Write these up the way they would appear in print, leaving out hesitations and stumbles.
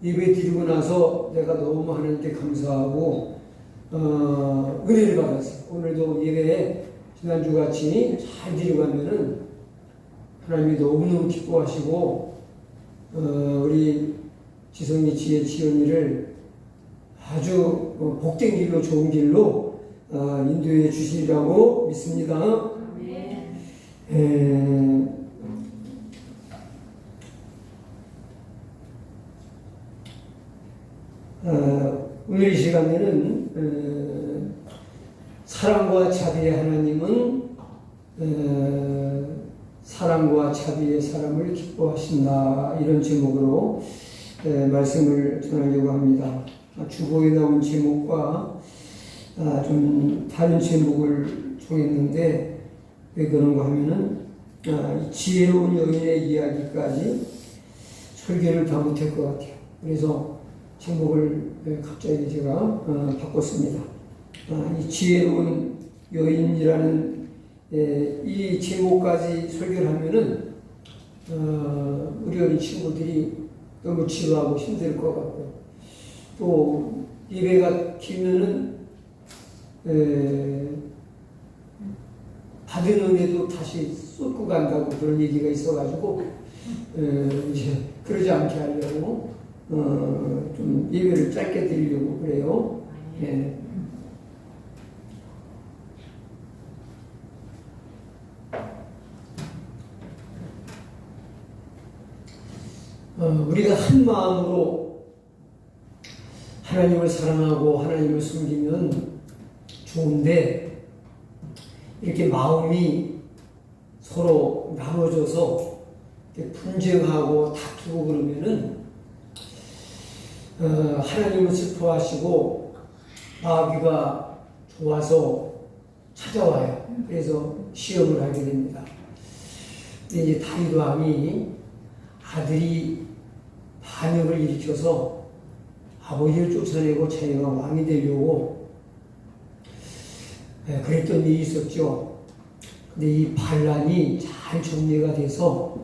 예배 드리고 나서 내가 너무 하나님께 감사하고 은혜를 받았어요. 오늘도 예배에 지난주 같이 잘 드리고 가면은 하나님이 너무너무 기뻐하시고 우리 지성이 지혜 지연이를 아주 복된 길로 좋은 길로 인도해 주시리라고 믿습니다. 오늘 이 시간에는 사랑과 자비의 하나님은 사랑과 자비의 사람을 기뻐하신다, 이런 제목으로 말씀을 전하려고 합니다. 주보에 나온 제목과 좀 다른 제목을 정했는데 왜 그런가 하면은 지혜로운 여인의 이야기까지 설교를 다 못할 것 같아요. 그래서 제목을 갑자기 제가 바꿨습니다. 이 지혜로운 여인이라는 이 제목까지 설교를 하면은 우리 어린 친구들이 너무 지루하고 힘들 것 같고, 또 예배가 길면은 받은 은혜도 다시 쏟고 간다고 그런 얘기가 있어가지고 이제 그러지 않게 하려고 좀 예배를 짧게 드리려고 그래요. 예. 우리가 한 마음으로 하나님을 사랑하고 하나님을 숨기면 좋은데, 이렇게 마음이 서로 나눠져서 이렇게 분쟁하고 다투고 그러면은 하나님을 슬퍼하시고 마귀가 좋아서 찾아와요. 그래서 시험을 하게 됩니다. 근데 이제 다윗 왕이 아들이 반역을 일으켜서 아버지를 쫓아내고 자기가 왕이 되려고 그랬던 일이 있었죠. 근데 이 반란이 잘 정리가 돼서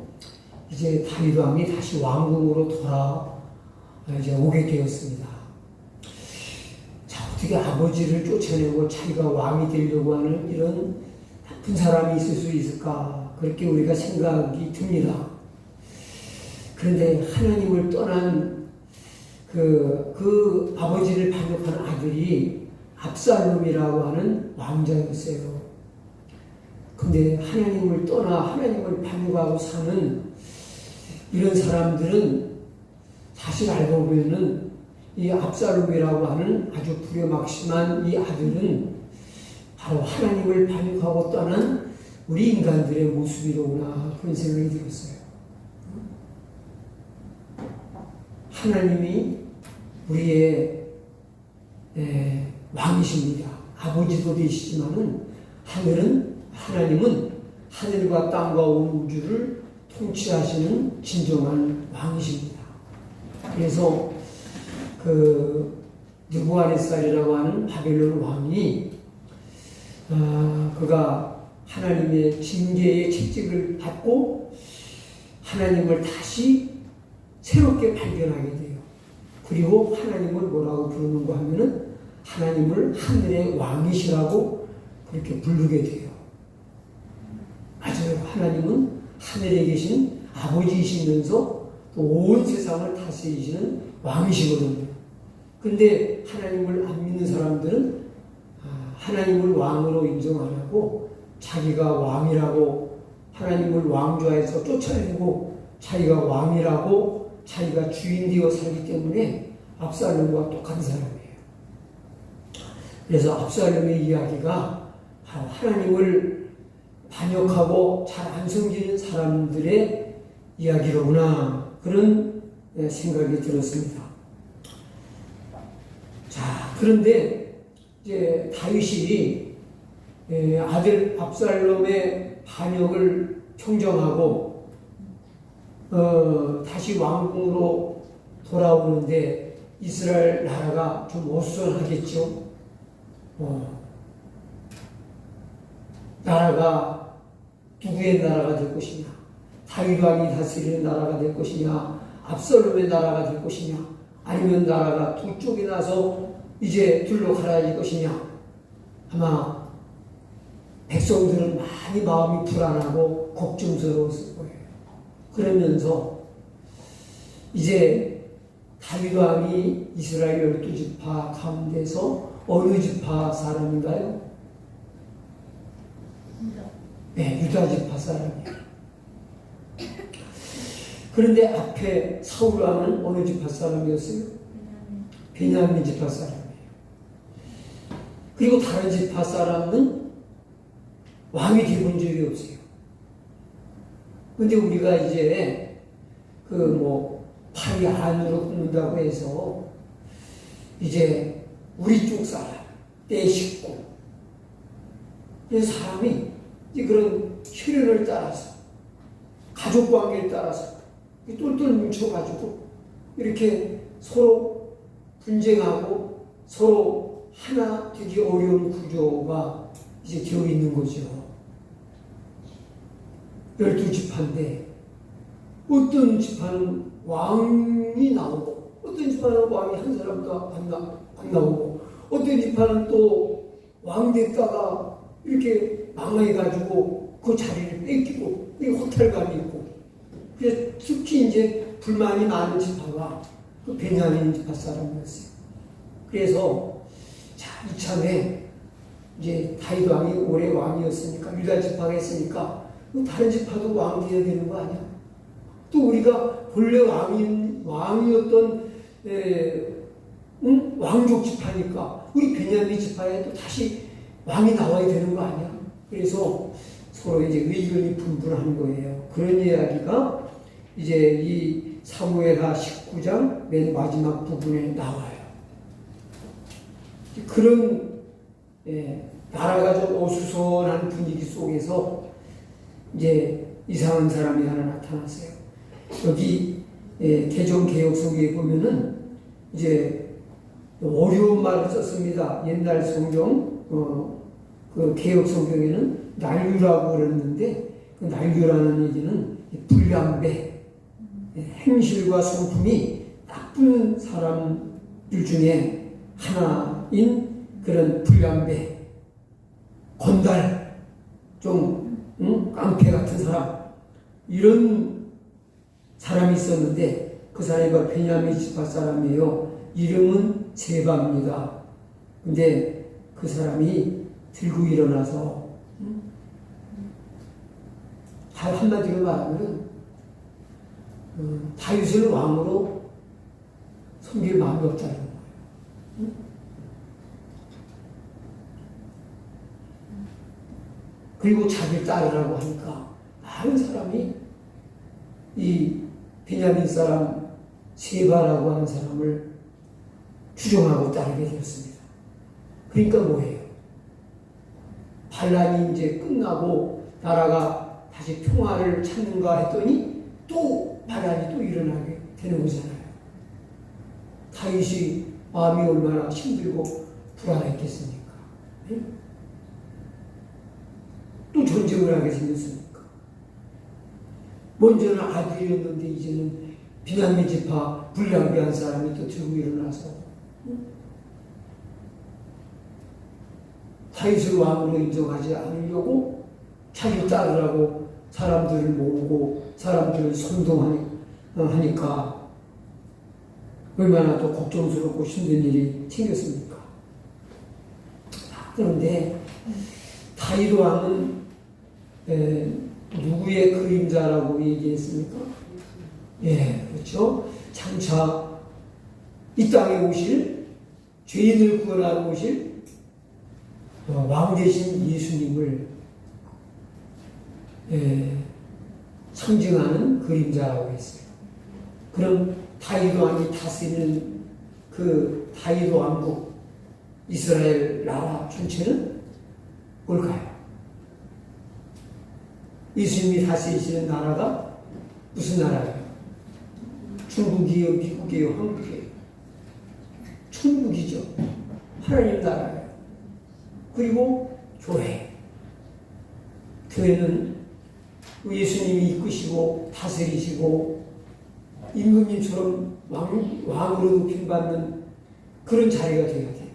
이제 다윗 왕이 다시 왕궁으로 이제 오게 되었습니다. 자, 어떻게 아버지를 쫓아내고 자기가 왕이 되려고 하는 이런 나쁜 사람이 있을 수 있을까? 그렇게 우리가 생각이 듭니다. 그런데 하나님을 떠난 그 아버지를 반역한 아들이 압살롬이라고 하는 왕자였어요. 근데 하나님을 떠나 하나님을 반역하고 사는 이런 사람들은 사실 알고 보면은 이 압살롬이라고 하는 아주 불효막심한 이 아들은 바로 하나님을 반역하고 떠난 우리 인간들의 모습이로구나, 그런 생각이 들었어요. 하나님이 우리의 왕이십니다. 아버지도 되시지만은 하나님은 하늘과 땅과 온 우주를 통치하시는 진정한 왕이십니다. 그래서 느부갓네살이라고 하는 바벨론 왕이 그가 하나님의 징계의 채찍을 받고 하나님을 다시 새롭게 발견하게 돼요. 그리고 하나님을 뭐라고 부르는가 하면은 하나님을 하늘의 왕이시라고 그렇게 부르게 돼요. 맞아요. 하나님은 하늘에 계신 아버지이시면서 또 온 세상을 다스리시는 왕이시거든요. 근데 하나님을 안 믿는 사람들은 하나님을 왕으로 인정 안 하고 자기가 왕이라고 하나님을 왕좌에서 쫓아내고 자기가 왕이라고 자기가 주인 되어 살기 때문에 압살롬과 똑같은 사람이에요. 그래서 압살롬의 이야기가 바로 하나님을 반역하고 잘 안 섬기는 사람들의 이야기로구나, 그런 생각이 들었습니다. 자, 그런데 이제 다윗이 아들 압살롬의 반역을 평정하고 다시 왕궁으로 돌아오는데 이스라엘 나라가 좀 어수선하겠죠. 나라가 누구의 나라가 될 것이냐, 다윗 왕이 다스리는 나라가 될 것이냐, 압살롬의 나라가 될 것이냐, 아니면 나라가 두 쪽이 나서 이제 둘로 갈라질 것이냐? 아마 백성들은 많이 마음이 불안하고 걱정스러웠을 거예요. 그러면서 이제 다윗 왕이 이스라엘 12지파 가운데서 어느 지파 사람인가요? 네, 유다 지파 사람이에요. 그런데 앞에 사울 왕은 어느 지파 사람이었어요? 베냐민 지파 사람이에요. 그리고 다른 지파 사람은 왕이 되본 적이 없어요. 근데 우리가 이제 팔이 안으로 굽는다고 해서 이제 우리 쪽 사람, 내 식구, 이 사람이 이제 그런 혈연을 따라서 가족 관계를 따라서 똘똘 뭉쳐가지고 이렇게 서로 분쟁하고 서로 하나 되기 어려운 구조가 이제 되어 있는 거죠. 12지파인데 어떤 지파는 왕이 나오고 어떤 지파는 왕이 한 사람도 안 나오고 어떤 지파는 또 왕 됐다가 이렇게 망해가지고 그 자리를 뺏기고 호탈감이 있고 그래서 특히 이제 불만이 많은 지파가 그 베냐민 지파 사람이었어요. 그래서 이참에 이제 다윗 왕이 오래 왕이었으니까 유다 지파가 했으니까 다른 지파도 왕 되어야 되는 거 아니야? 또 우리가 본래 왕이었던 왕족 지파니까 우리 베냐민 지파에 또 다시 왕이 나와야 되는 거 아니야? 그래서 서로 이제 의견이 분분한 거예요. 그런 이야기가 이제 이 사무엘하 19장 맨 마지막 부분에 나와요. 그런 나라가 좀 어수선한 분위기 속에서 이제 이상한 사람이 하나 나타났어요. 여기 개정 개혁 속에 보면은 이제 어려운 말을 썼습니다. 옛날 성경 그 개혁 성경에는 난류라고 그랬는데 그 난류라는 얘기는 불량배, 행실과 성품이 나쁜 사람들 중에 하나인 그런 불량배, 건달, 좀 깡패 같은 사람 이런 사람이 있었는데 그 사람이 바로 베냐민 지파 사람이에요. 이름은 세바입니다. 근데 그 사람이 들고 일어나서 한마디로 말하면 다윗을 왕으로 섬길 마음이 없다는 거예요. 그리고 자기 딸이라고 하니까 많은 사람이 이 베냐민 사람 세바라고 하는 사람을 추종하고 따르게 되었습니다. 그러니까 뭐예요? 반란이 이제 끝나고 나라가 다시 평화를 찾는가 했더니 또 반란이 또 일어나게 되는 거잖아요. 다윗이 마음이 얼마나 힘들고 불안했겠습니까? 네? 또 전쟁을 하게 생겼습니까? 먼저는 아들이었는데 이제는 베냐민 지파 불량배한 사람이 또 들고 일어나서 다윗을 왕으로 인정하지 않으려고 자기 따르라고 사람들을 모으고 사람들을 선동하니까 얼마나 또 걱정스럽고 힘든 일이 생겼습니까? 그런데 다윗 왕은 누구의 그림자라고 얘기했습니까? 예, 그렇죠. 장차 이 땅에 오실 죄인을 구원하러 오실 왕 되신 예수님을 상징하는 그림자라고 했어요. 그럼 다윗 왕이 다스리는 그 다윗 왕국 이스라엘 나라 전체는 뭘까요? 예수님이 다스리시는 나라가 무슨 나라예요? 중국이요, 미국이요, 한국이요? 천국이죠. 하나님 나라예요. 그리고 교회. 교회는 예수님이 이끄시고 다스리시고 임금님처럼 왕으로 높임받는 그런 자리가 되어야 돼요.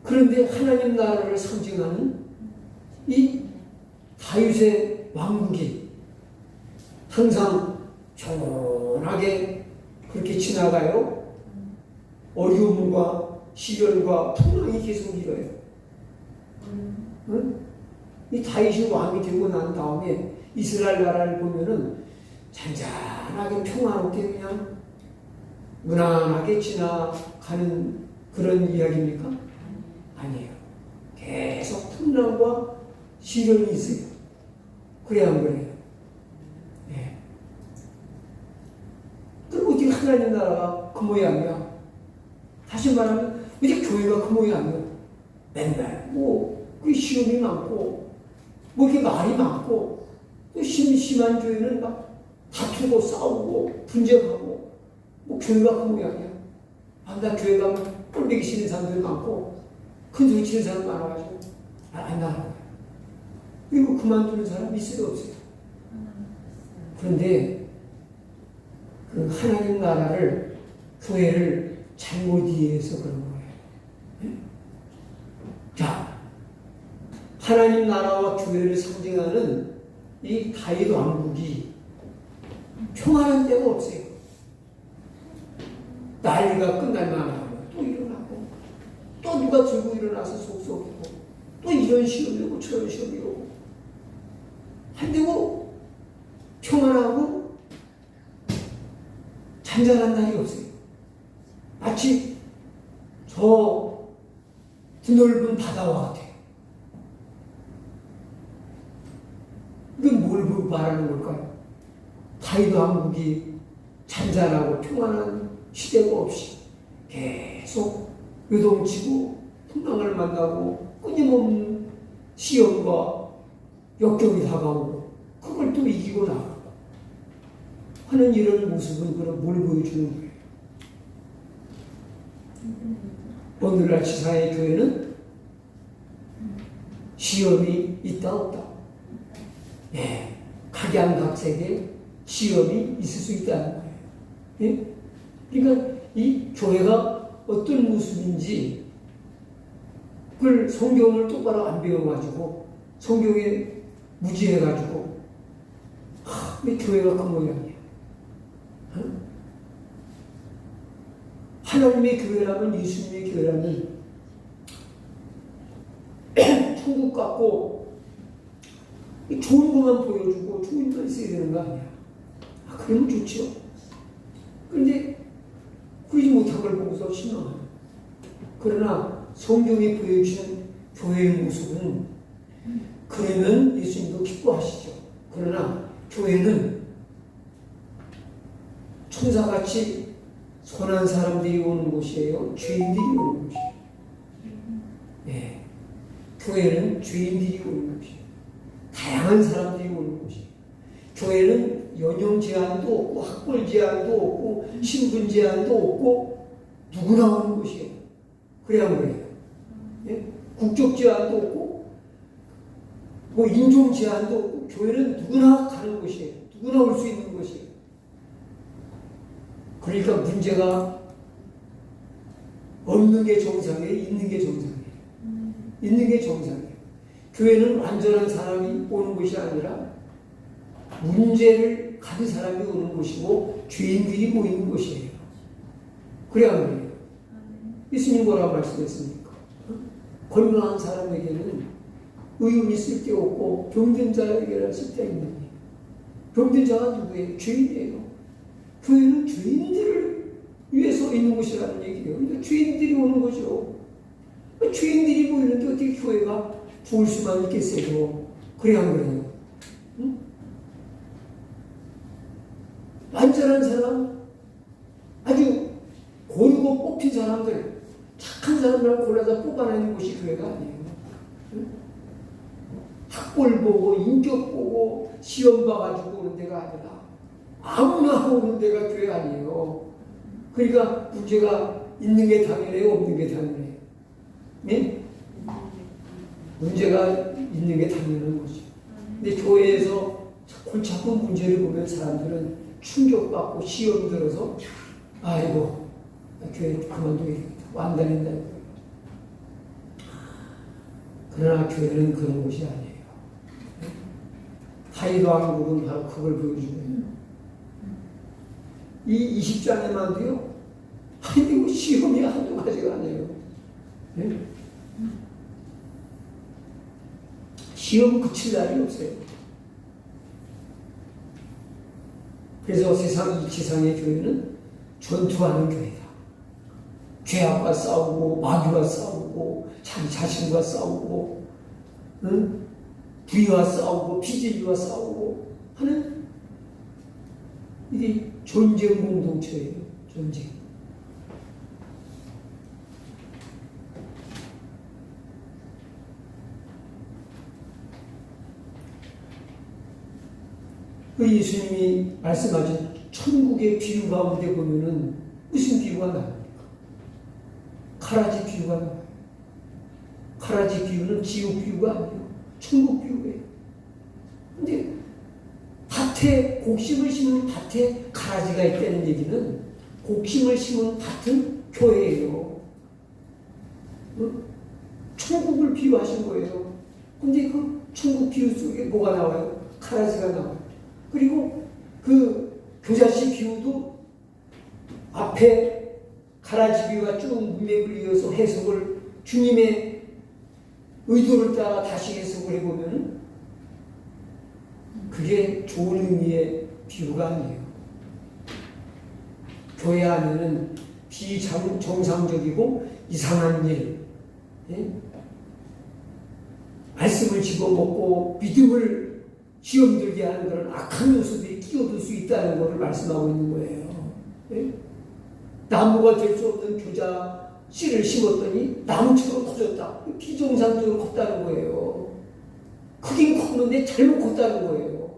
그런데 하나님 나라를 상징하는 이 다윗의 왕국이 항상 평온하게 그렇게 지나가요. 어려움과 시련과 풍랑이 계속 일어요. 응? 이 다윗이 왕이 되고 난 다음에 이스라엘 나라를 보면은 잔잔하게 평화롭게 그냥 무난하게 지나가는 그런 이야기입니까? 아니에요. 계속 풍랑과 시련이 있어요. 그래야 안 그래요? 네. 그럼 어떻게 하나님 나라가 그 모양이야? 다시 말하면 어떻게 교회가 그 모양이야? 맨날 그 시험이 많고 이렇게 말이 많고 또 심한 교회는 막 다투고 싸우고 분쟁하고 교회가 그 모양이야. 나 교회 가면 꼴보기 싫은 사람들 많고 큰 소리 치는 사람 많아가지고 안 나가요. 이거 그만두는 사람 있어요, 없어요? 그런데 그 하나님 나라를, 교회를 잘못 이해해서 그런 거예요. 네? 자, 하나님 나라와 교회를 상징하는 이 다윗 왕국이 평안한 때가 없어요. 난리가 끝날만 하면 또 일어나고, 또 누가 들고 일어나서 속속이고, 또 이런 시험이 오고 저런 시험이 오고, 한데고 평안하고 잔잔한 날이 없어요. 마치 저 드넓은 바다와 같아요. 이건 뭘 말하는 걸까요? 다윗 왕국이 잔잔하고 평안한 시대가 없이 계속 요동치고 풍랑을 만나고 끊임없는 시험과 역경이 다가오고 그걸 또 이기고 나가고 하는 이런 모습은 그럼 뭘 보여주는 거예요? 오늘날 지상의 교회는 시험이 있다 없다. 예, 각양각색의 시험이 있을 수 있다는 거예요. 예? 그러니까 이 교회가 어떤 모습인지 그걸 성경을 똑바로 안 배워가지고 성경에 무지해가지고 왜 교회가 그 모양이야? 하나님의 교회라면, 예수님의 교회라면 천국 같고 좋은 것만 보여주고 좋은 것만 있어야 되는 거 아니야? 그러면 좋죠. 그런데 그러지 못한 걸 보고서 실망하는. 그러나 성경이 보여주는 교회의 모습은 그러면 예수님도 기뻐하시죠. 그러나 교회는 천사같이 선한 사람들이 오는 곳이에요? 죄인들이 오는 곳이에요? 네. 교회는 죄인들이 오는 곳이에요. 다양한 사람들이 오는 곳이에요. 교회는 연령 제한도 없고 학벌 제한도 없고 신분 제한도 없고 누구나 오는 곳이에요. 그래야 그래요. 네? 국적 제한도 없고 인종 제한도 없고 교회는 누구나 가는 곳이에요. 누구나 올 수 있는 곳이에요. 그러니까 문제가 없는 게 정상이에요? 있는 게 정상이에요? 있는 게 정상이에요. 교회는 완전한 사람이 오는 곳이 아니라 문제를 가진 사람이 오는 곳이고 죄인들이 모이는 곳이에요. 그래야 말이에요. 예수님 뭐라고 말씀했습니까? 건강한 사람에게는 의음이 쓸데없고 병든 자에게는 쓸데있는. 병든 자가 누구예요? 죄인이에요. 교회는 죄인들을 위해서 있는 곳이라는 얘기예요. 그러니까 죄인들이 오는 거죠. 죄인들이 모이는데 어떻게 교회가 좋을 수만 있겠어요? 그래 안 그래요? 응? 완전한 사람, 아주 고르고 뽑힌 사람들, 착한 사람을 골라서 뽑아내는 곳이 교회가 아니에요. 응? 학벌 보고 인격 보고 시험 봐가지고 오는 데가 아니라 아무나 오는 데가 교회 아니에요. 그러니까 문제가 있는 게 당연해요, 없는 게 당연해요. 네? 문제가 있는 게 당연한 거죠. 근데 교회에서 골치 아픈 문제를 보면 사람들은 충격받고 시험 들어서 아이고 교회 그만둬야겠다 완단했다. 그러나 교회는 그런 곳이 아니에요. 다윗왕국은 바로 그걸 보여주거예요. 이 20장에만도요. 아니 뭐 시험이 한두 가지가 아니에요. 네? 시험 그칠 날이 없어요. 그래서 이 지상의 교회는 전투하는 교회다. 죄악과 싸우고 마귀와 싸우고 자기 자신과 싸우고 응? 부의와 싸우고 비진리와 싸우고 하는 이게 전쟁 공동체예요. 전쟁. 그 예수님이 말씀하신 천국의 비유 가운데 보면은 무슨 비유가 나옵니까? 가라지 비유가 나와요. 가라지 비유는 지옥 비유가 아니에요. 천국 비유예요. 근데 밭에 곡식을 심은 밭에 가라지가 있다는 얘기는 곡식을 심은 밭은 교회예요. 천국을 비유하신 거예요. 근데 그 천국 비유 속에 뭐가 나와요? 가라지가 나와요. 그리고 그 교자씨 비유도 앞에 가라지 비유가 쭉 문맥을 이어서 해석을 주님의 의도를 따라 다시 해석을 해보면 그게 좋은 의미의 비유가 아니에요. 교회 안에는 비정상적이고 이상한 일, 예? 말씀을 집어먹고 믿음을 시험 들게 하는 그런 악한 요소들이 끼어들 수 있다는 것을 말씀하고 있는 거예요. 예? 나무가 될 수 없는 교자 씨를 심었더니 나무처럼 커졌다. 비정상적으로 컸다는 거예요. 크긴 컸는데 잘못 컸다는 거예요.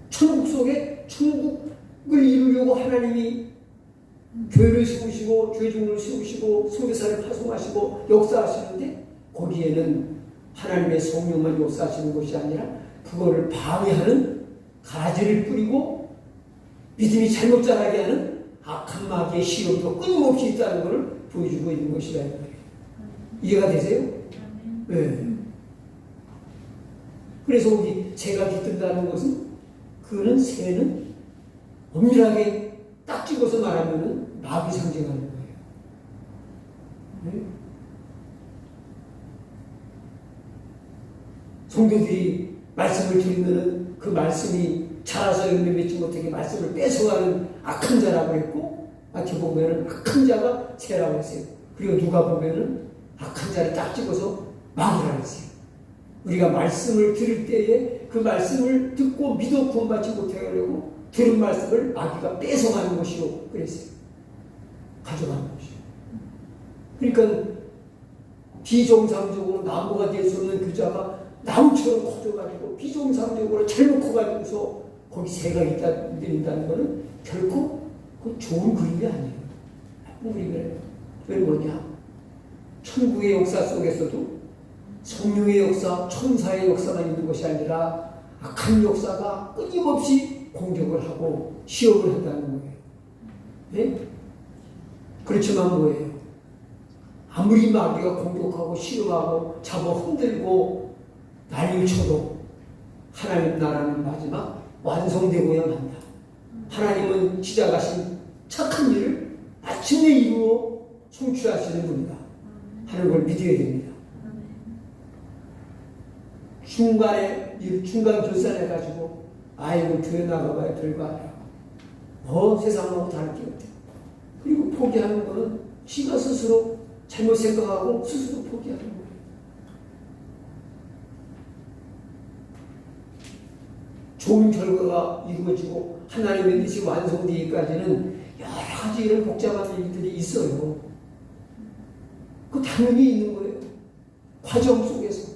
천국 속에 천국을 이루려고 하나님이 교회를 세우시고 죄종을 세우시고 선교사를 파송하시고 역사하시는데 거기에는 하나님의 성령만 역사하시는 것이 아니라 그거를 방해하는 가지를 뿌리고 믿음이 잘못 자라게 하는 악한 마귀의 시험도 끊임없이 있다는 것을 보여주고 있는 것이라 말이에요. 이해가 되세요? 네. 그래서 우리 새가 깃든다는 것은 그는 새는 엄밀하게 딱 찍어서 말하면 마귀 상징하는 거예요. 네? 성도들이 말씀을 들으면 그 말씀이 자라서 열매 맺지 못하게 말씀을 뺏어가는 악한 자라고 했고, 마태 보면은 악한 자가 새라고 했어요. 그리고 누가 보면은 악한 자를 딱 찍어서 마귀라고 했어요. 우리가 말씀을 들을 때에 그 말씀을 듣고 믿어 구원받지 못하게 하려고 들은 말씀을 마귀가 뺏어가는 것이요. 그랬어요. 가져가는 것이요. 그러니까 비정상적으로 나무가 될 수 없는 그 자가 나무처럼 커져가지고 비정상적으로 잘못 커가지고서 거기 새가 있다는 것은 결코 그 좋은 그림이 아니에요. 나쁜 그림이에요. 왜 뭐냐? 천국의 역사 속에서도 성령의 역사, 천사의 역사가 있는 것이 아니라 악한 역사가 끊임없이 공격을 하고 시험을 한다는 거예요. 네? 그렇지만 뭐예요? 아무리 마귀가 공격하고 시험하고 잡아 흔들고 난리를 쳐도 하나님 나라는 마지막 완성되고야 한다. 하나님은 시작하신 착한 일을 마침내 이루어 성취하시는 분이다 하는 걸 믿어야 됩니다. 중간 결산해가지고 아이고 교회 나가봐야 별거 아니야. 세상하고 다를 게 없대. 그리고 포기하는 거는 지가 스스로 잘못 생각하고 스스로 포기하는 거예요. 좋은 결과가 이루어지고 하나님의 뜻이 완성되기까지는 여러 가지 이런 복잡한 일들이 있어요. 그 당연히 있는 거예요. 과정 속에서.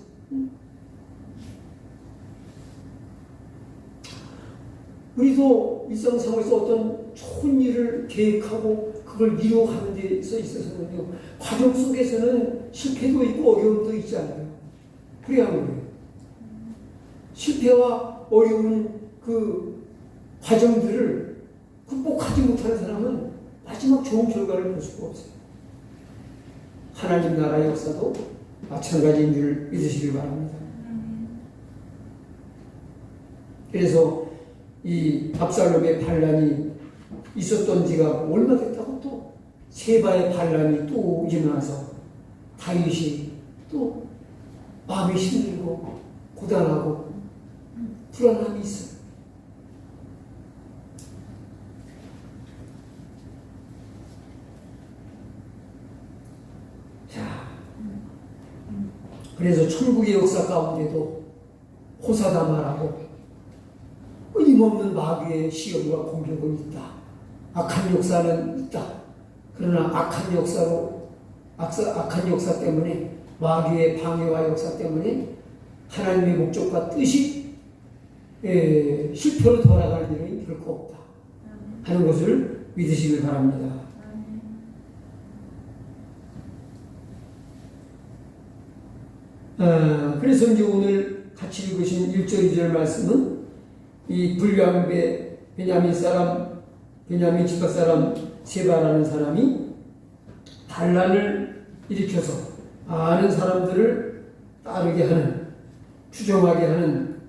우리도 일상생활에서 어떤 좋은 일을 계획하고 그걸 이루어가는 데 있어서는요, 과정 속에서는 실패도 있고 어려움도 있잖아요. 그래야 하는 거예요. 실패와 어려운 그 과정들을 극복하지 못하는 사람은 마지막 좋은 결과를 볼 수가 없어요. 하나님 나라의 역사도 마찬가지인 줄 믿으시길 바랍니다. 그래서 이 압살롬의 반란이 있었던 지가 얼마 됐다고 또 세바의 반란이 또 일어나서 다윗이 또 마음이 힘들고 고단하고 불안함이 있어요. 자, 그래서 천국의 역사 가운데도 호사다마라고 끊임없는 마귀의 시험과 공격은 있다. 악한 역사는 있다. 그러나 악한 역사 때문에 마귀의 방해와 역사 때문에 하나님의 목적과 뜻이 실패로 돌아갈 일은 결코 없다 하는 것을 믿으시길 바랍니다. 그래서 이제 오늘 같이 읽으신 1절 2절 말씀은 이 불량배 베냐민 지파 사람 세바라는 사람이 반란을 일으켜서 많은 사람들을 따르게 하는, 추종하게 하는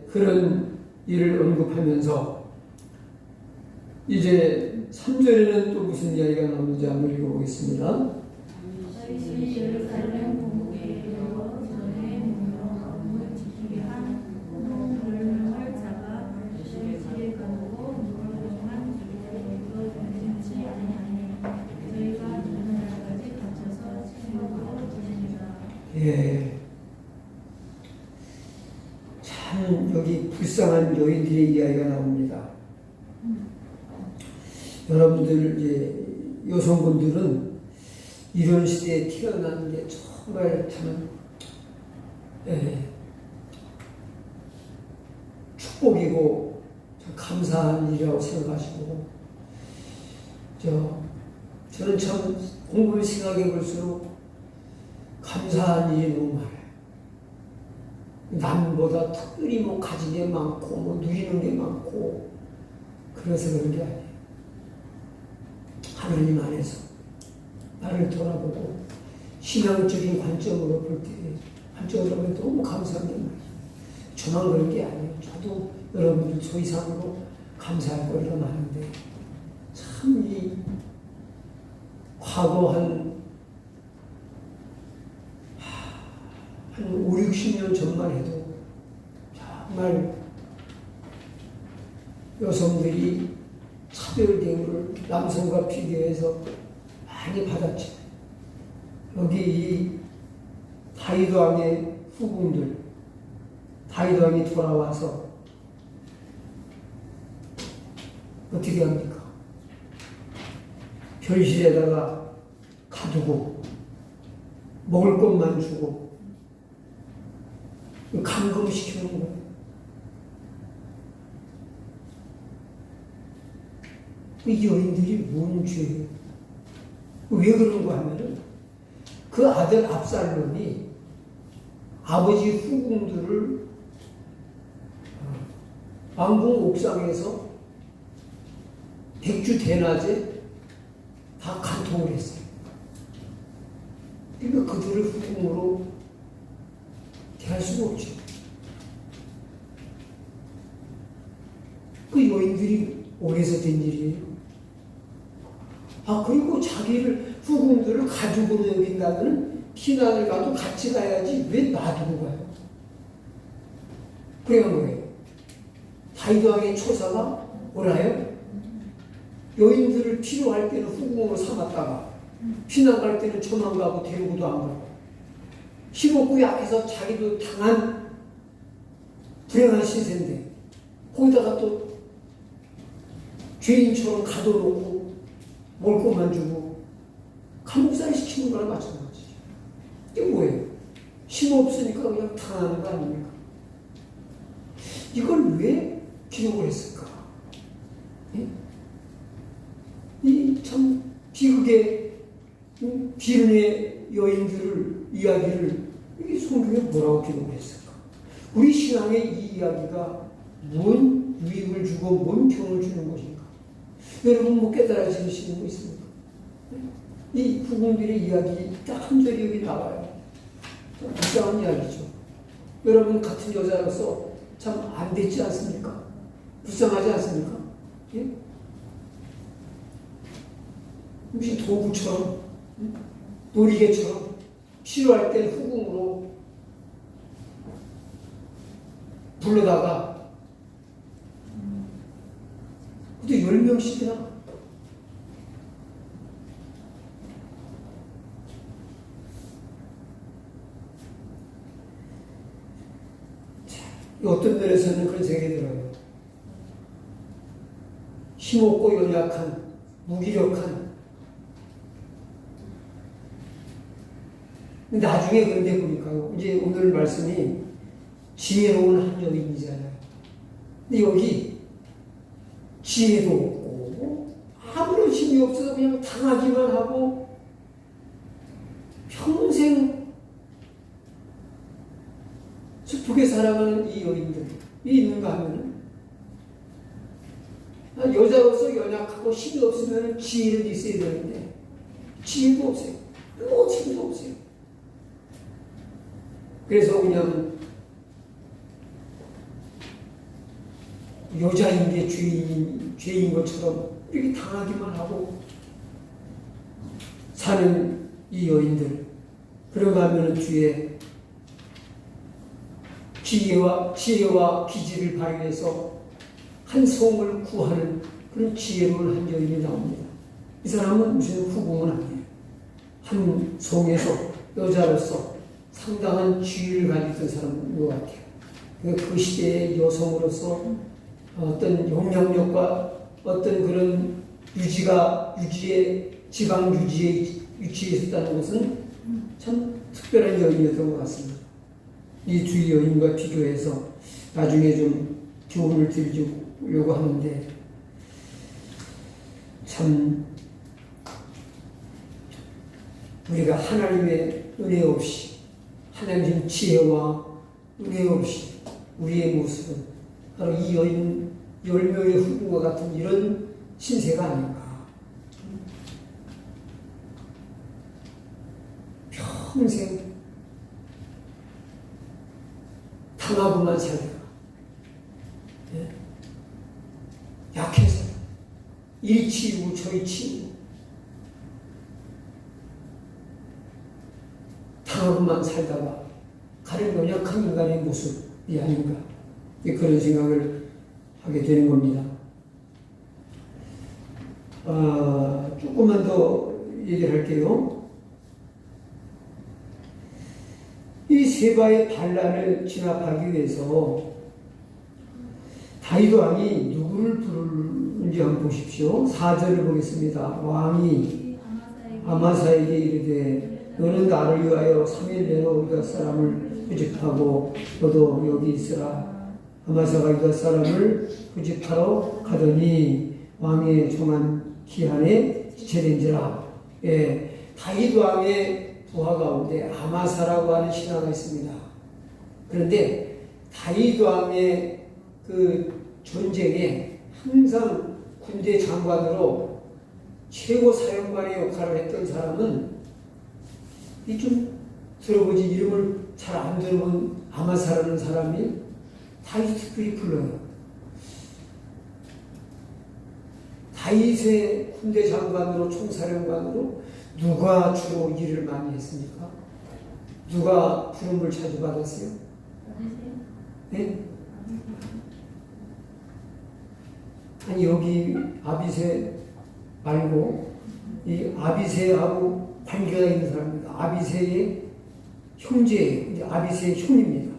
그런 일을 언급하면서 이제 3절에는 또 무슨 이야기가 나오는지 한번 읽어보겠습니다. 참 여기 불쌍한 여인들의 이야기가 나옵니다. 여러분들 여성분들은 이런 시대에 태어나는 게 정말 참 축복이고 참 감사한 일이라고 생각하시고 저는 참 공부를 생각해 볼수록 감사한 일이 너무 많아요. 남보다 특별히 가진 게 많고 누리는 게 많고 그래서 그런 게 아니에요. 하나님 안에서 나를 돌아보고 신앙적인 관점으로 볼 때 너무 감사한 게 많아요. 저만 그런 게 아니에요. 저도 여러분들 저 이상으로 감사할 거리가 많은데 참 이 과거 한 5, 60년 전만 해도 정말 여성들이 차별 대우를 남성과 비교해서 많이 받았죠. 여기 이 다윗 왕의 후궁들, 다윗 왕이 돌아와서 어떻게 합니까? 별실에다가 가두고 먹을 것만 주고 감금시키는 거예요. 이 여인들이 뭔 죄예요? 왜 그런가 하면은 그 아들 압살롬이 아버지 후궁들을 왕궁 옥상에서 백주 대낮에 다 간통을 했어요. 그러니까 그들을 후궁으로 대할 수가 없죠. 그 여인들이 어디서 된 일이에요? 그리고 자기를 후궁들을 가족으로 여긴다면 피난을 가도 같이 가야지 왜 놔두고 가요? 그래야 뭐예요? 다윗 왕의 초사가 뭐라요? 여인들을 필요할 때는 후궁으로 삼았다가 피난 갈 때는 저만 가고 데리고도 안 가고 힘없고 약해서 자기도 당한 불행한 신세인데 거기다가 또 죄인처럼 가둬놓고 먹을 것만 주고 감옥살이 시키는 거랑 마찬가지죠. 이게 뭐예요? 힘없으니까 그냥 당하는 거 아닙니까? 이걸 왜 기록을 했을까? 이 참 비극의 비운의 여인들을 이야기를 이 성경에 뭐라고 기록을 했을까? 우리 신앙의 이 이야기가 뭔 뭔 유익을 주고 뭔 평을 주는 것인가? 여러분 뭐 깨달아지시는 거 있습니까? 이 후궁들의 이야기 딱 한 절이 여기 나와요. 좀 불쌍한 이야기죠. 여러분 같은 여자로서 참 안 됐지 않습니까? 불쌍하지 않습니까? 예? 무슨 도구처럼, 놀이개처럼 필요할 때 후궁으로 불러다가 또 10명씩이나 어떤 면에서는 그런 생각이 들어요. 힘없고 연약한, 무기력한. 나중에 그런데 보니까요. 이제 오늘 말씀이 지혜로운 한 여인이잖아요. 근데 여기 지혜도 없고 아무런 힘이 없어서 그냥 당하기만 하고 평생 슬프게 살아가는 이 여인들이 있는가 하면 여자로서 연약하고 힘이 없으면 지혜는 있어야 되는데 지혜도 없어요. 뭐 힘도 없어요. 그래서 그냥 여자인 게 죄인 것처럼 이렇게 당하기만 하고 사는 이 여인들. 그러가 하면 뒤에 지혜와 기지를 발휘해서 한 성을 구하는 그런 지혜로운 한 여인이 나옵니다. 이 사람은 무슨 후궁은 아니에요. 한 성에서 여자로서 상당한 지위를 가지던 사람인 것 같아요. 그 시대의 여성으로서 어떤 영향력과 어떤 그런 유지의 지방 유지에 위치해 있었다는 것은 참 특별한 여인이었던 것 같습니다. 이 두 여인과 비교해서 나중에 좀 교훈을 드리려고 하는데 참 우리가 하나님의 은혜 없이 하나님의 지혜와 은혜 없이 우리의 모습은 바로 이 여인 10명의 후궁과 같은 이런 신세가 아닌가. 평생 당하고만 살다가 약해서 이리 치우고 저리 치우고 당하고만 살다가 가는 연약한 인간의 모습이 아닌가 그런 생각을 하게 되는 겁니다. 조금만 더 얘기를 할게요. 이 세바의 반란을 진압하기 위해서 다윗 왕이 누구를 부르는지 한번 보십시오. 4절을 보겠습니다. 왕이 아마사에게 이르되 너는 나를 위하여 3일 내로 유다 사람을 부집하고 너도 여기 있으라. 아마사가 유다 사람을 부집하러 가더니 왕의 정한 기한에 지체된지라. 다윗 왕의 부하 가운데 아마사라고 하는 신하가 있습니다. 그런데 다윗 왕의 그 전쟁에 항상 군대 장관으로 최고 사령관의 역할을 했던 사람은 이 좀 들어보지 이름을 잘 안 들어본 아마사라는 사람이 다윗이 특별히 불러요. 다윗의 군대 장관으로 총사령관으로 누가 주로 일을 많이 했습니까? 누가 부름을 자주 받았어요? 네? 아니 여기 아비새 말고 이 아비새하고 관계가 있는 사람입니다. 아비새의 형제예요. 아비새의 형입니다.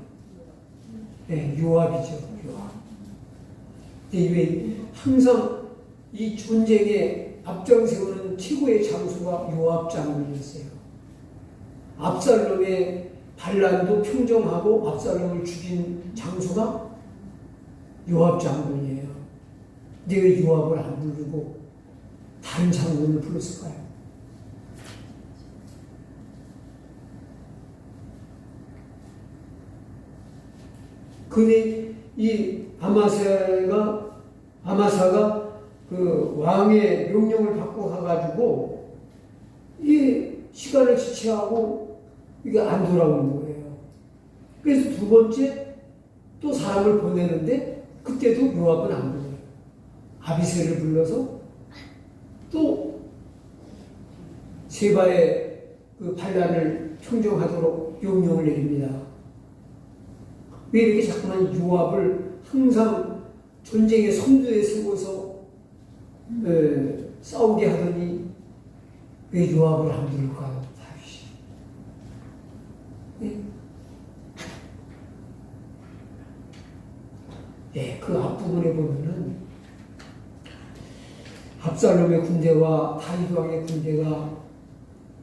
네, 요압이죠. 요압. 근데 왜 항상 이 전쟁에 앞장세우는 최고의 장수가 요압 장군이었어요. 압살롬의 반란도 평정하고 압살롬을 죽인 장수가 요압 장군이에요. 근데 왜 요압을 안 부르고 다른 장군을 불렀을까요? 근데 이 아마사가 그 왕의 명령을 받고 가가지고 이 시간을 지체하고 이게 안 돌아오는 거예요. 그래서 두 번째 또 사람을 보내는데 그때도 요압은 안 보내요. 아비새를 불러서 또 세바의 그 반란을 평정하도록 명령을 내립니다. 왜 이렇게 자꾸만 요압을 항상 전쟁의 선두에 세워서 싸우게 하더니 왜 요압을 안 부를까요? 다윗이. 네? 네, 그 앞부분에 보면은 압살롬의 군대와 다윗 왕의 군대가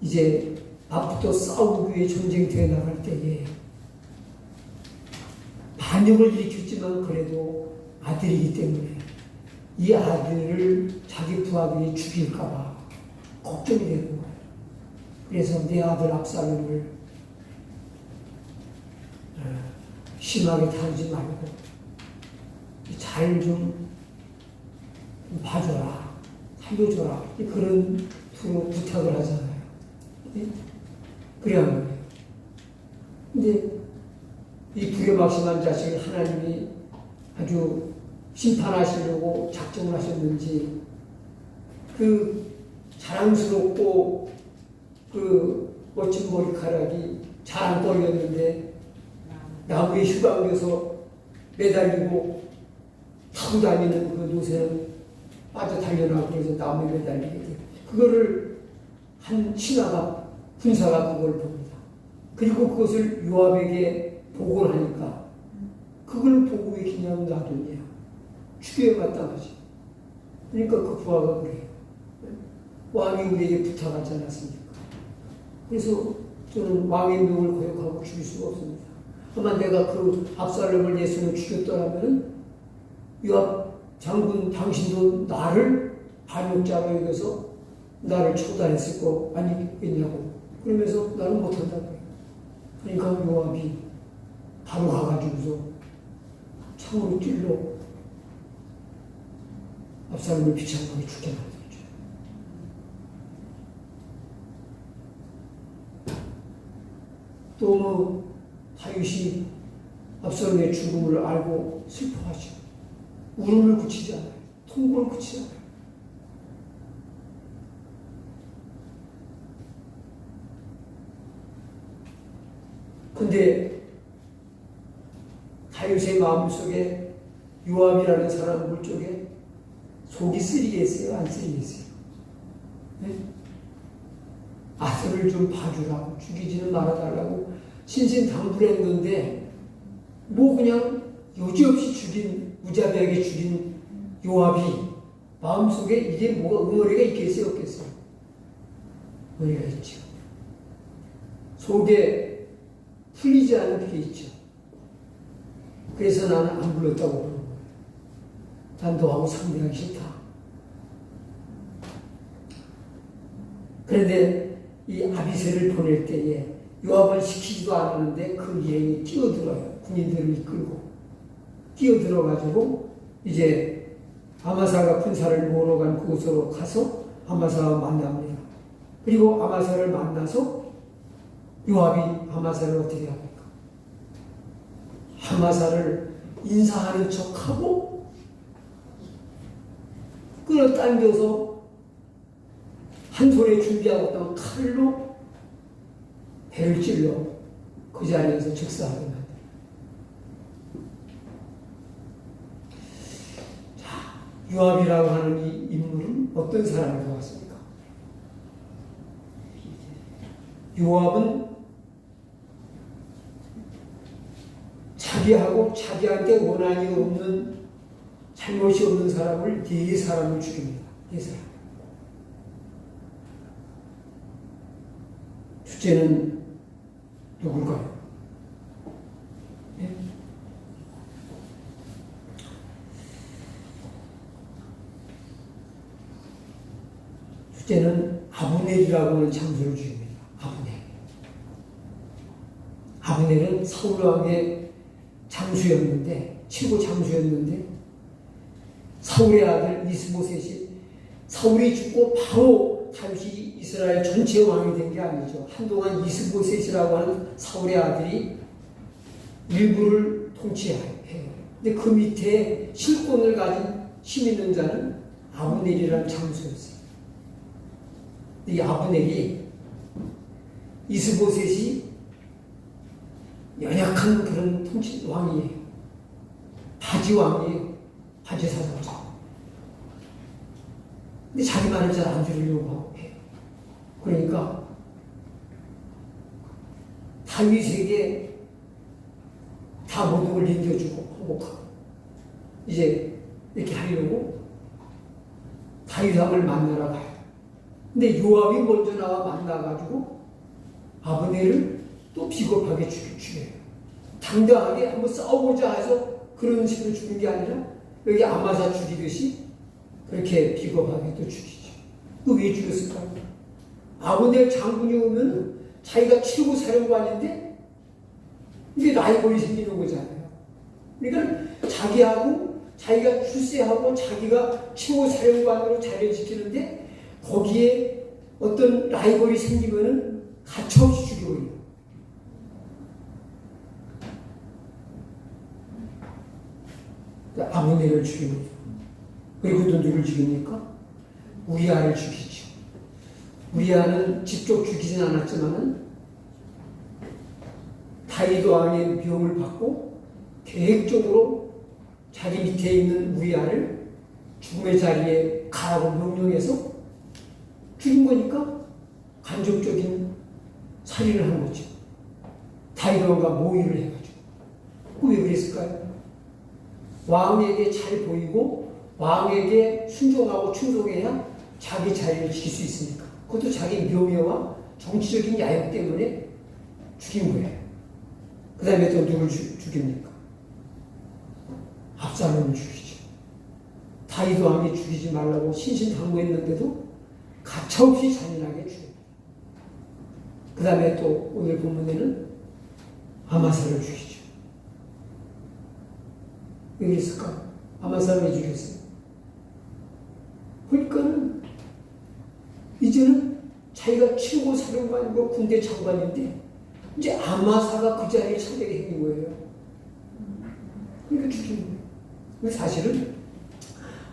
이제 앞부터 싸우기 위해 전쟁터에 나갈 때에 반역을 일으켰지만 그래도 아들이기 때문에 이 아들을 자기 부하들이 죽일까봐 걱정이 되는 거예요. 그래서 내 아들 압살롬을 심하게 다루지 말고 잘 좀 봐줘라, 살려줘라, 그런 투로 부탁을 하잖아요. 그래야 말이에요. 근데 이 불효막심한 자식을 하나님이 아주 심판하시려고 작정을 하셨는지 그 자랑스럽고 그 멋진 머리카락이 잘 안 떨렸는데 나무에 휘감겨서 매달리고 타고 다니는 그 노새는 빠져 달려나고 그래서 나무에 매달리게 돼요. 그거를 한 신하가 군사가 그걸 봅니다. 그리고 그것을 요압에게 보고를 하니까 그걸 보고 왜 그냥 놔뒀냐, 죽여야 마땅하지. 그러니까 그 부하가 그래요. 왕이 우리에게 부탁하지 않았습니까? 그래서 저는 왕의 명을 거역하고 죽일 수가 없습니다. 아마 내가 그 압살롬을 내 손에 죽였더라면 요압 장군 당신도 나를 반역자로 여겨서 나를 처단했을 거 아니겠냐고. 그러면서 나는 못한다고. 그러니까 요압이 바로 가가지고서 창으로 찔러 압살롬을 비참하게 죽게 만들었죠. 또 뭐 다윗이 압살롬의 죽음을 알고 슬퍼하죠. 울음을 그치지 않아요. 통곡을 그치지 않아요. 근데 다윗의 마음속에 요압이라는 사람 물쪽에 속이 쓰리겠어요? 안 쓰리겠어요? 네? 아들을 좀 봐주라고, 죽이지는 말아달라고 신신당부했는데 뭐 그냥 여지없이 죽인, 무자비하게 죽인 요압이 마음속에 이게 뭐가 응어리가 있겠어요? 없겠어요? 응어리가 있죠. 속에 풀리지 않은 게 있죠. 그래서 나는 안 불렀다고 그러는 거예요. 난 너하고 상대하기 싫다. 그런데 이 아비새를 보낼 때에 요압은 시키지도 않았는데 그 일행이 끼어들어요. 군인들을 이끌고 끼어들어가지고 이제 아마사가 군사를 모으러 간 그곳으로 가서 아마사와 만납니다. 그리고 아마사를 만나서 요압이 아마사를 어떻게 합니까? 아마사를 인사하는 척하고 끌어당겨서 한 손에 준비하고 있던 칼로 배를 찔러 그 자리에서 즉사하게 만듭니다. 자, 요압이라고 하는 이 인물은 어떤 사람인 것 같습니까? 요압은 자기하고 자기한테 원한이 없는, 잘못이 없는 사람을 네 사람을 죽입니다. 네 사람. 주제는 누굴까요? 네? 주제는 아브넬이라고 하는 장소를 죽입니다. 아브넬. 아브넬은 사울왕의 장수였는데, 최고 장수였는데, 사울의 아들 이스보셋이 사울이 죽고 바로 다윗이 이스라엘 전체 왕이 된 게 아니죠. 한동안 이스보셋이라고 하는 사울의 아들이 일부를 통치해요. 근데 그 밑에 실권을 가진 힘 있는 자는 아브넬이라는 장수였어요. 이 아브넬이 이스보셋이 연약한 그런 통치 왕이에요. 바지 왕이에요. 바지 사장자. 근데 자기 말을 잘 안 들으려고 해요. 그러니까 다윗에게 다 모든 걸 넘겨주고 항복하고 이제 이렇게 하려고 다윗 왕을 만나러 가요. 근데 요압이 먼저 나와 만나가지고 아브넬을 또 비겁하게 죽여요. 당당하게 한번 싸우고자 해서 그런 식으로 죽인 게 아니라 여기 아마사 죽이듯이 그렇게 비겁하게 또 죽이죠. 그 왜 죽였을까요? 아브넬 장군이 오면 자기가 최고 사령관인데 이게 라이벌이 생기는 거잖아요. 그러니까 자기가 출세하고 자기가 최고 사령관으로 자리를 지키는데 거기에 어떤 라이벌이 생기면은 가차없이 죽여버려요. 아브넬을 죽입니다. 그리고 또 누굴 죽입니까? 우리아를 죽이죠. 우리아는 직접 죽이진 않았지만은 다윗 왕의 명을 받고 계획적으로 자기 밑에 있는 우리아를 죽음의 자리에 가라고 명령해서 죽인 거니까 간접적인 살인을 한 거죠. 다윗 왕과 모의를 해가지고. 왜 그랬을까요? 왕에게 잘 보이고 왕에게 순종하고 충성해야 자기 자리를 지킬 수 있으니까. 그것도 자기 명예와 정치적인 야욕 때문에 죽인 거예요. 그 다음에 또 누굴 죽입니까? 압살롬을 죽이죠. 다윗 왕이 죽이지 말라고 신신당부했는데도 가차없이 잔인하게 죽입니다. 그 다음에 또 오늘 본문에는 아마사를 죽이죠. 왜 그랬을까? 아마사를 왜 죽였어요? 그러니까는 이제는 자기가 최고 사령관이고 군대 장관인데 이제 아마사가 그 자리에 차지하게 생긴 거예요. 그러니까 죽인 거예요. 사실은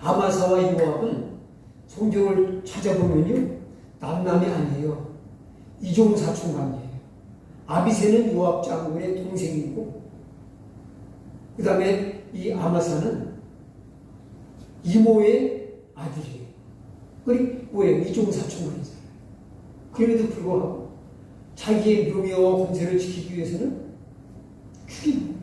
아마사와 요압은 성경을 찾아보면요 남남이 아니에요. 이종사촌관이에요. 아비새는 요압 장군의 동생이고 그 다음에 이 아마사는 이모의 아들이에요. 그리고 뭐예요? 이종사촌관이잖아요. 그럼에도 불구하고 자기의 명예와 권세를 지키기 위해서는 죽인 거예요.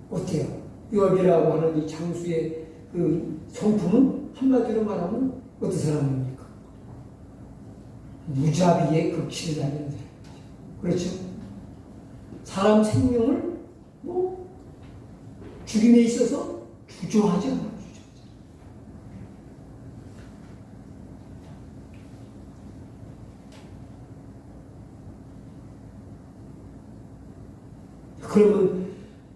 어때요? 요압이라고 하는 이 장수의 그 성품은 한마디로 말하면 어떤 사람입니까? 무자비의 극치를 달리는 사람이죠. 그렇죠? 사람 생명을 죽임에 있어서 주저하지 않아요. 그러면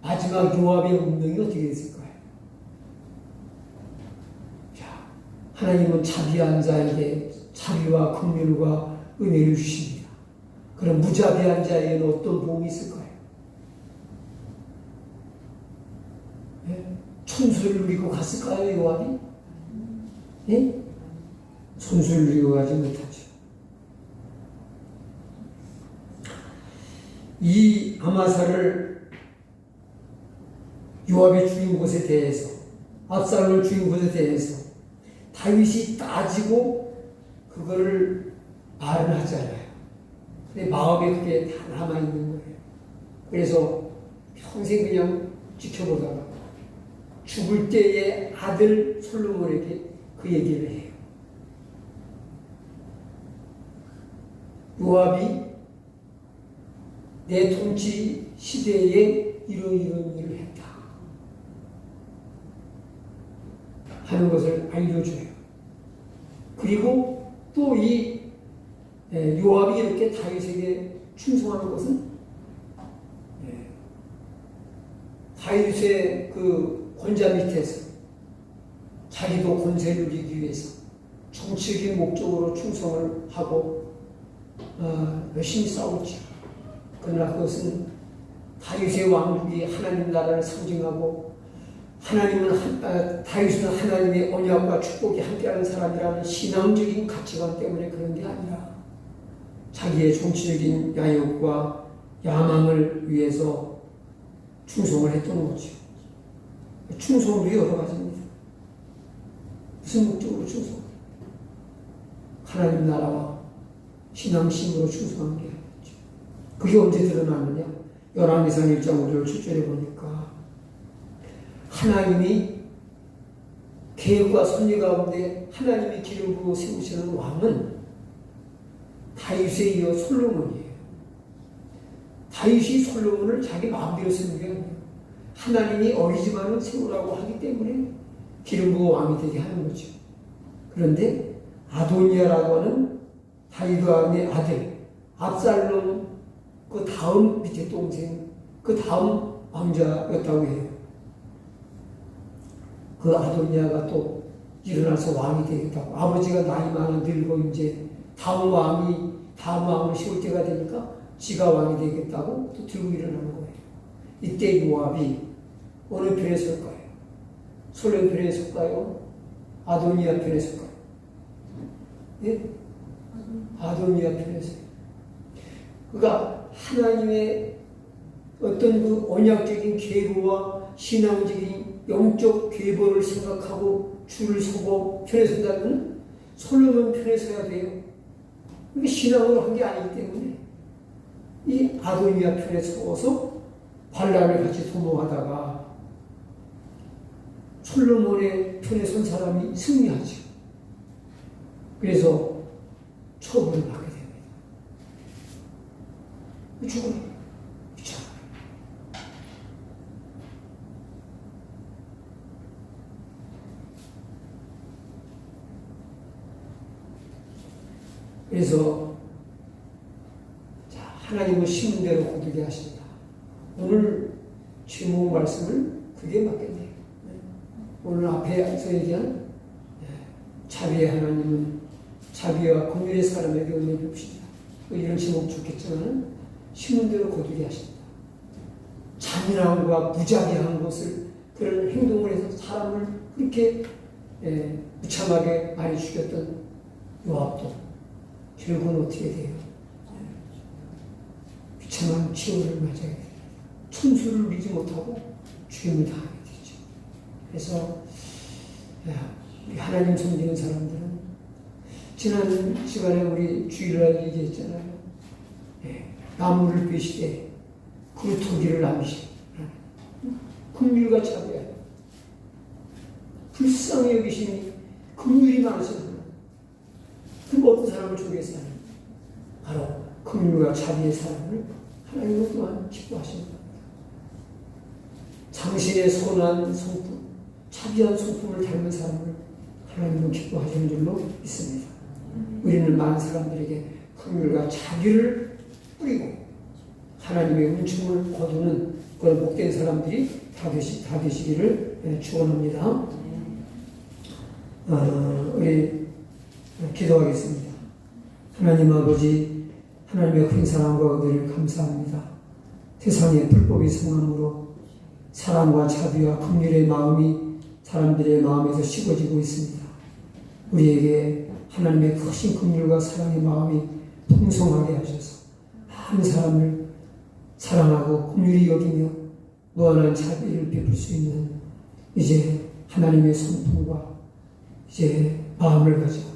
마지막 요압의 운명이 어떻게 됐을까요? 자, 하나님은 자비한 자에게 자비와 긍휼과 은혜를 주십니다. 그럼 무자비한 자에게는 어떤 보험이 있을까요? 네? 천수를 누리고 갔을까요, 요압이? 네? 천수를 누리고 가지 못하죠. 이 아마사를 요압이 죽인 것에 대해서, 압살롬을 죽인 것에 대해서 다윗이 따지고 그거를 말은 하잖아요. 근데 마음에 그게 다 남아있는 거예요. 그래서 평생 그냥 지켜보다가 죽을 때의 아들 솔로몬에게 그 얘기를 해요. 요압이 내 통치 시대에 이런 일을 했다 하는 것을 알려줘요. 그리고 또 이 요압이 이렇게 다윗에게 충성하는 것은 다윗의 그 권자 밑에서 자기도 권세를 누리기 위해서 정치적인 목적으로 충성을 하고 열심히 싸웠죠. 그러나 그것은 다윗의 왕국이 하나님 나라를 상징하고 다윗은 하나님의 언약과 축복이 함께하는 사람이라는 신앙적인 가치관 때문에 그런 게 아니라 자기의 정치적인 야욕과 야망을 위해서 충성을 했던 거죠. 충성도 여러 가지입니다. 무슨 목적으로 충성? 하나님 나라와 신앙심으로 충성한 게 아니죠. 그게 언제 드러나느냐? 열왕기상 1장 5절 7절에 보니까 하나님이 계획과 섭리 가운데 하나님이 기름 부어 세우시는 왕은 다윗에 이어 솔로몬이에요. 다윗이 솔로몬을 자기 마음대로 세운 게 아니에요. 하나님이 어리지만은 세우라고 하기 때문에 기름 부어 왕이 되게 하는 거죠. 그런데 아도니아라고 하는 다윗 왕의 아들 압살롬 그 다음 밑에 동생 그 다음 왕자였다고 해요. 그 아도니아가 또 일어나서 왕이 되겠다고. 아버지가 나이 많아 늙고 이제 다음 왕을 세울 때가 되니까 지가 왕이 되겠다고 또 들고 일어나는 거예요. 이때 요압이 어느 편에 설까요? 솔로몬 편에 설까요? 아도니아 편에 설까요? 예? 아도니아 편에 서요. 그러니까 하나님의 어떤 그 언약적인 계보와 신앙적인 영적 계보를 생각하고 줄을 서고 편에 선다면 솔로몬 편에 서야 돼요. 이게 신앙으로 한 게 아니기 때문에 이 아도니아 편에 서서 발람을 같이 도모하다가 솔로몬의 편에 선 사람이 승리하죠. 그래서 처분을 받게 됩니다. 죽어요. 그래서 하나님은 심은 대로 거두게 하신다. 오늘 제목 말씀을 그게 맞겠네요. 오늘 앞에서 얘기한 자비의 하나님은 자비와 긍휼의 사람에게 은혜 줍시다. 이런 제목 좋겠지만 심은 대로 거두게 하신다. 잔인함과 무자비한 것을 그런 행동을 해서 사람을 그렇게 무참하게 많이 죽였던 요압도 결국은 어떻게 돼요? 비참한 치욕을 맞아야 돼요. 천수를 누리지 못하고 죽임을 당하게 되죠. 그래서 우리 하나님 섬기는 사람들은 지난 시간에 우리 주일날 얘기했잖아요. 나무를 베시되 그루터기를 남기시 긍휼과 자비야. 불쌍히 여기시니 긍휼이 많으신 하나님. 그럼 어떤 사람을 좋아했어요? 바로 긍휼과 자비의 사람을 하나님은 또한 기뻐하시는 겁니다. 당신의 선한 성품, 자비한 성품을 닮은 사람을 하나님은 기뻐하시는 줄로 믿습니다. 우리는 많은 사람들에게 긍휼과 자비를 뿌리고 하나님의 은총을 거두는 그런 복된 사람들이 다 되시기를 축원합니다. 우리 기도하겠습니다. 하나님 아버지, 하나님의 큰 사랑과 은혜를 감사합니다. 세상에 불법이 성함으로 사랑과 자비와 긍휼의 마음이 사람들의 마음에서 식어지고 있습니다. 우리에게 하나님의 크신 긍휼과 사랑의 마음이 풍성하게 하셔서 한 사람을 사랑하고 긍휼히 여기며 무한한 자비를 베풀 수 있는 이제 하나님의 성품과 이제 마음을 가지고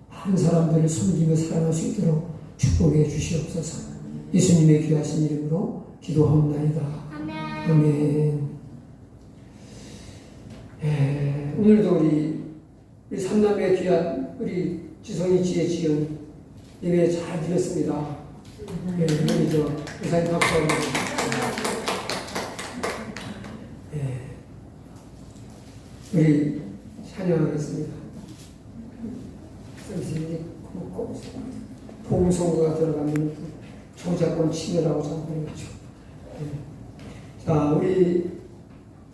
한 사람들을 섬기며 사랑할 수 있도록 축복해 주시옵소서. 예수님의 귀하신 이름으로 기도하옵나이다. 아멘. 오늘도 우리 삼남의 귀한 우리 지성이 지혜 지은 예배 잘 드렸습니다. 우리 저 의사님 박수합니다. 우리 찬양하겠습니다. 선생님이 봉송구가 들어가면 저작권 침해라고 생각하죠. 자, 우리